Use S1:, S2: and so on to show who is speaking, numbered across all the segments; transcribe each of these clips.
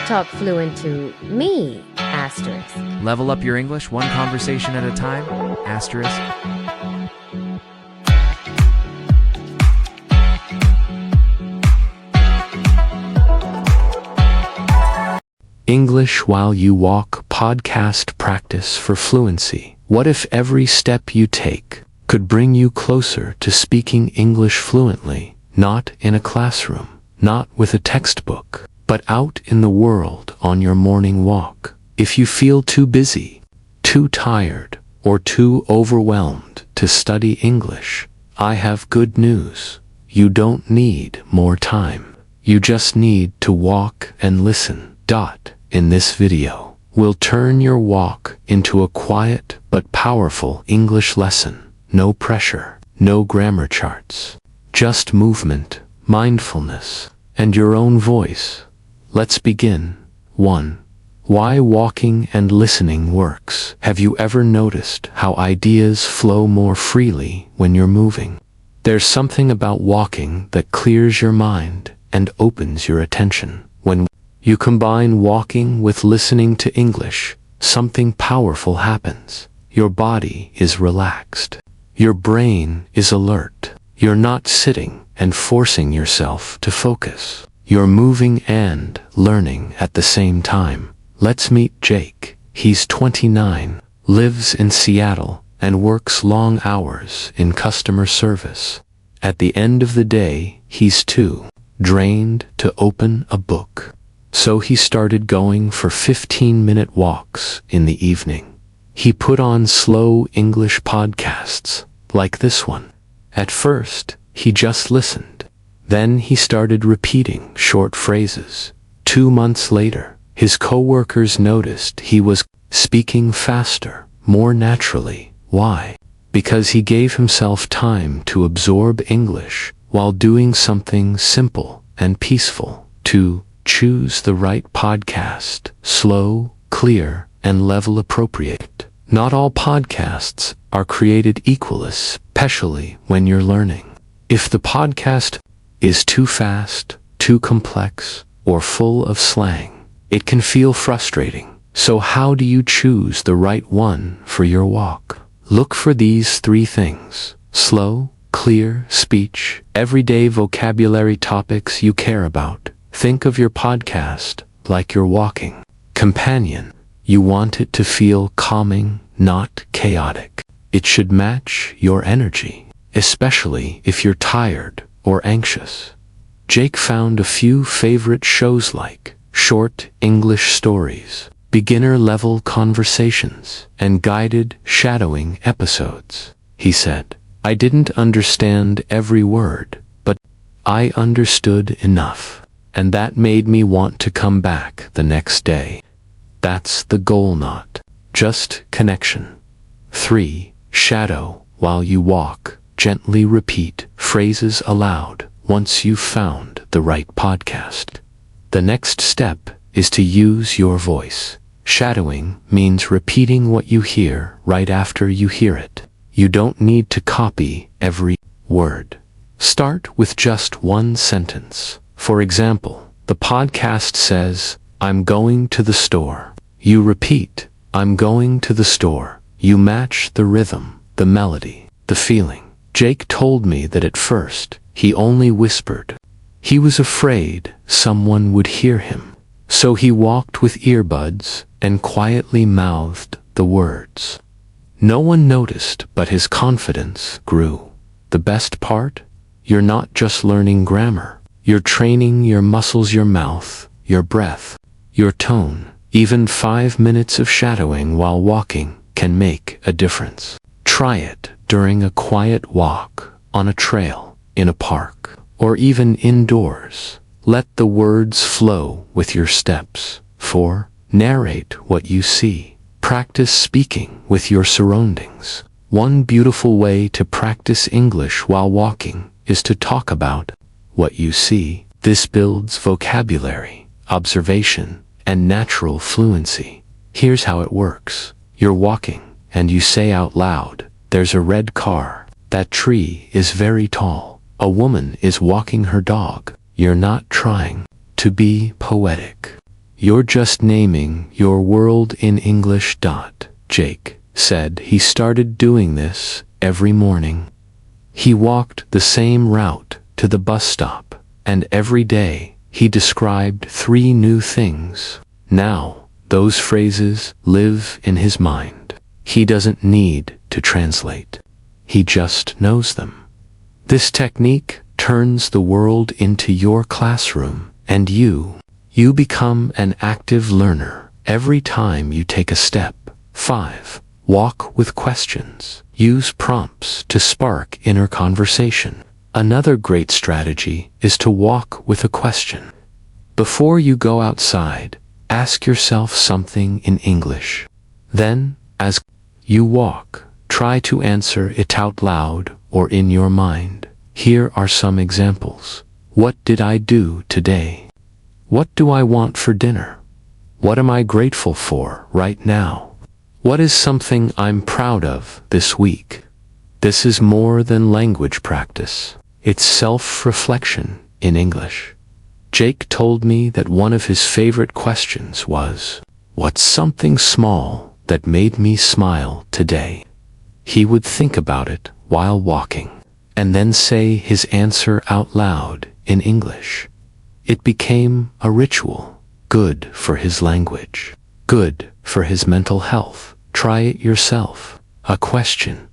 S1: Talk fluent to me, asterisk.
S2: Level up your English one conversation at a time, asterisk.
S3: English While You Walk podcast practice for fluency. What if every step you take could bring you closer to speaking English fluently, not in a classroom, not with a textbook, but out in the world on your morning walk? If you feel too busy, too tired, or too overwhelmed to study English, I have good news. You don't need more time. You just need to walk and listen. In this video, we'll turn your walk into a quiet but powerful English lesson. No pressure, no grammar charts, just movement, mindfulness, and your own voice. Let's begin. 1. Why walking and listening works. Have you ever noticed how ideas flow more freely when you're moving? There's something about walking that clears your mind and opens your attention. When you combine walking with listening to English, something powerful happens. Your body is relaxed. Your brain is alert. You're not sitting and forcing yourself to focus. You're moving and learning at the same time. Let's meet Jake. He's 29, lives in Seattle, and works long hours in customer service. At the end of the day, he's too drained to open a book. So he started going for 15-minute walks in the evening. He put on slow English podcasts, like this one. At first, he just listened. Then he started repeating short phrases. 2 months later, his coworkers noticed he was speaking faster, more naturally. Why? Because he gave himself time to absorb English while doing something simple and peaceful. 2. Choose the right podcast. Slow, clear, and level appropriate. Not all podcasts are created equal, especially when you're learning. If the podcast is too fast, too complex, or full of slang, it can feel frustrating. So how do you choose the right one for your walk? Look for these 3 things: slow, clear speech, everyday vocabulary, topics you care about. Think of your podcast like you're walking. Companion. You want it to feel calming, not chaotic. It should match your energy, especially if you're tired or anxious. Jake found a few favorite shows like short English stories, beginner-level conversations, and guided shadowing episodes. He said, "I didn't understand every word, but I understood enough. And that made me want to come back the next day." That's the goal, not just connection. 3. Shadow while you walk. Gently repeat phrases aloud once you've found the right podcast. The next step is to use your voice. Shadowing means repeating what you hear right after you hear it. You don't need to copy every word. Start with just one sentence. For example, the podcast says, "I'm going to the store." You repeat, "I'm going to the store." You match the rhythm, the melody, the feeling. Jake told me that at first, he only whispered. He was afraid someone would hear him. So he walked with earbuds and quietly mouthed the words. No one noticed, but his confidence grew. The best part? You're not just learning grammar. You're training your muscles, your mouth, your breath, your tone. Even 5 minutes of shadowing while walking can make a difference. Try it during a quiet walk, on a trail, in a park, or even indoors. Let the words flow with your steps. 4. Narrate what you see. Practice speaking with your surroundings. One beautiful way to practice English while walking is to talk about what you see. This builds vocabulary, observation, and natural fluency. Here's how it works. You're walking, and you say out loud, "There's a red car. That tree is very tall. A woman is walking her dog." You're not trying to be poetic. You're just naming your world in English. Jake said he started doing this every morning. He walked the same route to the bus stop, and every day he described 3 new things. Now, those phrases live in his mind. He doesn't need to translate. He just knows them. This technique turns the world into your classroom, and you become an active learner every time you take a step. 5. Walk with questions. Use prompts to spark inner conversation. Another great strategy is to walk with a question. Before you go outside, ask yourself something in English. Then, as you walk, try to answer it out loud or in your mind. Here are some examples. What did I do today? What do I want for dinner? What am I grateful for right now? What is something I'm proud of this week? This is more than language practice. It's self-reflection in English. Jake told me that one of his favorite questions was, "What's something small that made me smile today?" He would think about it while walking, and then say his answer out loud in English. It became a ritual, good for his language, good for his mental health. Try it yourself. A question.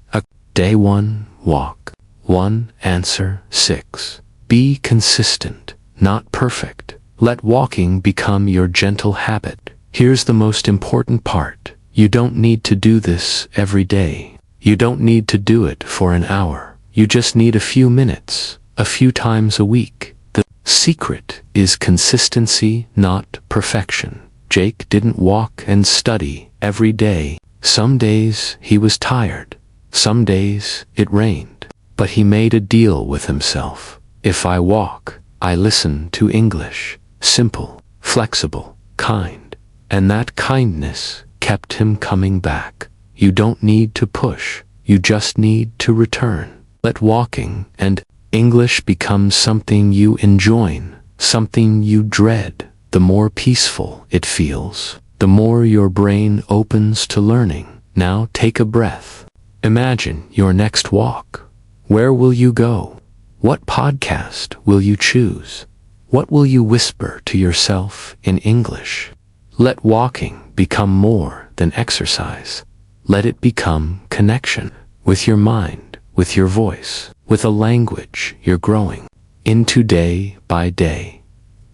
S3: Day 1, walk. 1, answer. 6. Be consistent, not perfect. Let walking become your gentle habit. Here's the most important part. You don't need to do this every day. You don't need to do it for an hour. You just need a few minutes, a few times a week. The secret is consistency, not perfection. Jake didn't walk and study every day. Some days he was tired. Some days it rained. But he made a deal with himself. If I walk, I listen to English. Simple, flexible, kind. And that kindness kept him coming back. You don't need to push. You just need to return. Let walking and English become something you enjoy, something you dread. The more peaceful it feels, the more your brain opens to learning. Now take a breath. Imagine your next walk. Where will you go? What podcast will you choose? What will you whisper to yourself in English? Let walking become more than exercise. Let it become connection with your mind, with your voice, with a language you're growing into day by day.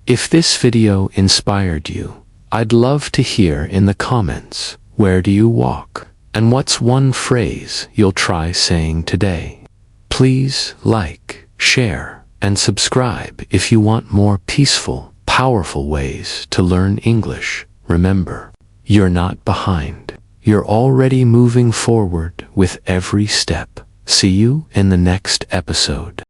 S3: If this video inspired you, I'd love to hear in the comments, where do you walk? And what's one phrase you'll try saying today? Please like, share, and subscribe if you want more peaceful, powerful ways to learn English. Remember, you're not behind. You're already moving forward with every step. See you in the next episode.